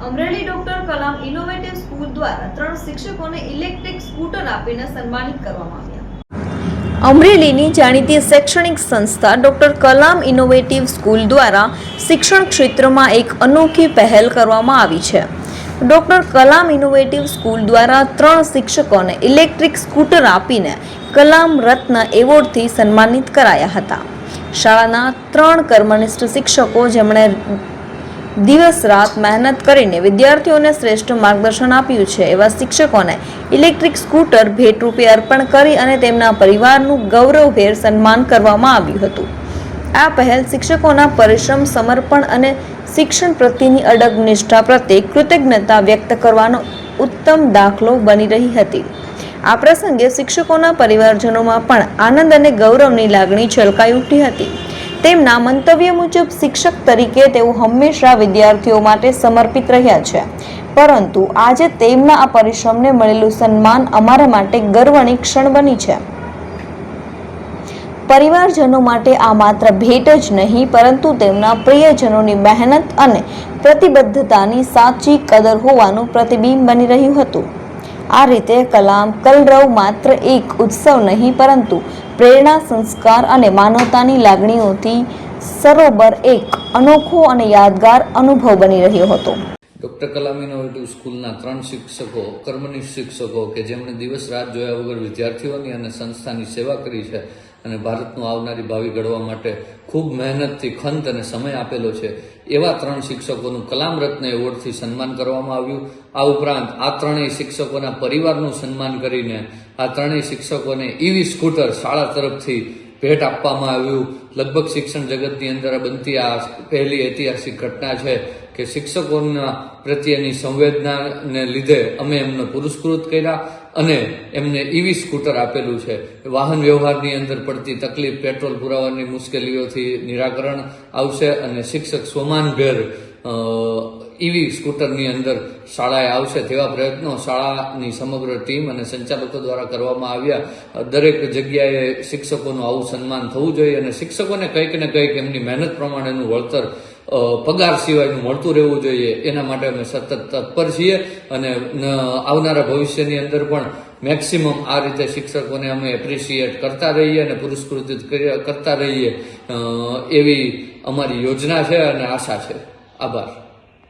Amreli doctor Kalam innovative school દ્વારા 3 શિક્ષકોને electric scooter આપીને સન્માનિત કરવામાં આવ્યા। અમરેલીની જાણીતી શૈક્ષણિક સંસ્થા ડોક્ટર કલામ ઇનોવેટિવ સ્કૂલ દ્વારા શિક્ષણ ક્ષેત્રમાં એક અનોખી પહેલ કરવામાં આવી છે। ડોક્ટર કલામ ઇનોવેટિવ સ્કૂલ દ્વારા 3 શિક્ષકોને ઇલેક્ટ્રિક સ્કૂટર આપીને કલામ રત્ન એવોર્ડથી સન્માનિત કરાયા હતા। શાળાના 3 કર્મનિષ્ઠ શિક્ષકો જેમણે દિવસ રાત મહેનત કરીને વિદ્યાર્થીઓને શ્રેષ્ઠ માર્ગદર્શન આપ્યું છે એવા શિક્ષકોને ઇલેક્ટ્રિક સ્કૂટર ભેટરૂપે અર્પણ કરી અને તેમના પરિવારનું ગૌરવભેર સન્માન કરવામાં આવ્યું હતું। આ પહેલ શિક્ષકોના પરિશ્રમ, સમર્પણ અને શિક્ષણ પ્રત્યેની અડગ નિષ્ઠા પ્રત્યે કૃતજ્ઞતા વ્યક્ત કરવાનો ઉત્તમ દાખલો બની રહી હતી। આ પ્રસંગે શિક્ષકોના પરિવારજનોમાં પણ આનંદ અને ગૌરવની લાગણી છલકાઈ ઉઠી હતી। તેમના મંતવ્ય મુજબ શિક્ષક તરીકે તેઓ હંમેશા વિદ્યાર્થીઓ માટે સમર્પિત રહ્યા છે, પરંતુ આજે તેમના આ પરિશ્રમને મળેલું સન્માન અમારા માટે ગર્વની ક્ષણ બની છે। પરિવારજનો માટે આ માત્ર ભેટ જ નહીં, પરંતુ તેમના પ્રિયજનોની મહેનત અને પ્રતિબદ્ધતાની સાચી કદર હોવાનું પ્રતિબિંબ બની રહ્યું હતું। આ રીતે કલામ કલરવ માત્ર એક ઉત્સવ નહીં, પરંતુ પ્રેરણા, સંસ્કાર અને માનવતાની લાગણીઓથી સરોબર એક અનોખો અને યાદગાર અનુભવ બની રહ્યો હતો। ડોક્ટર કલામ ઇનોવેટિવ સ્કૂલના 3 શિક્ષકો, કર્મનિષ્ઠ શિક્ષકો કે જેમણે દિવસ રાત જોયા વગર વિદ્યાર્થીઓની અને સંસ્થાની સેવા કરી છે અને ભારતનું આવનારી ભાવિ ઘડવા માટે ખૂબ મહેનતથી, ખંત અને સમય આપેલો છે, એવા 3 શિક્ષકોનું કલામ રત્ન એવોર્ડથી સન્માન કરવામાં આવ્યું। આ ઉપરાંત આ 3 શિક્ષકોના પરિવારનું સન્માન કરીને આ 3 શિક્ષકોને ઈવી સ્કૂટર શાળા તરફથી ભેટ આપવામાં આવ્યું। લગભગ શિક્ષણ જગતની અંદર બનતી આ પહેલી ઐતિહાસિક ઘટના છે કે શિક્ષકોના પ્રત્યેની સંવેદનાને લીધે અમે એમને પુરસ્કૃત કર્યા અને એમને ઈવી સ્કૂટર આપેલું છે। વાહન વ્યવહારની અંદર પડતી તકલીફ, પેટ્રોલ પુરાવાની મુશ્કેલીઓથી નિરાકરણ આવશે અને શિક્ષક સ્વમાનભેર ઈવી સ્કૂટરની અંદર શાળાએ આવશે તેવા પ્રયત્નો શાળાની સમગ્ર ટીમ અને સંચાલકો દ્વારા કરવામાં આવ્યા। દરેક જગ્યાએ શિક્ષકોનું આવું સન્માન થવું જોઈએ અને શિક્ષકોને કંઈક ને કંઈક એમની મહેનત પ્રમાણેનું વળતર પગાર સિવાયનું મળતું રહેવું જોઈએ, એના માટે અમે સતત તત્પર છીએ અને આવનારા ભવિષ્યની અંદર પણ મેક્સિમમ આ રીતે શિક્ષકોને અમે એપ્રિશિએટ કરતા રહીએ અને પુરસ્કૃત કરતા રહીએ એવી અમારી યોજના છે અને આશા છે। આભાર।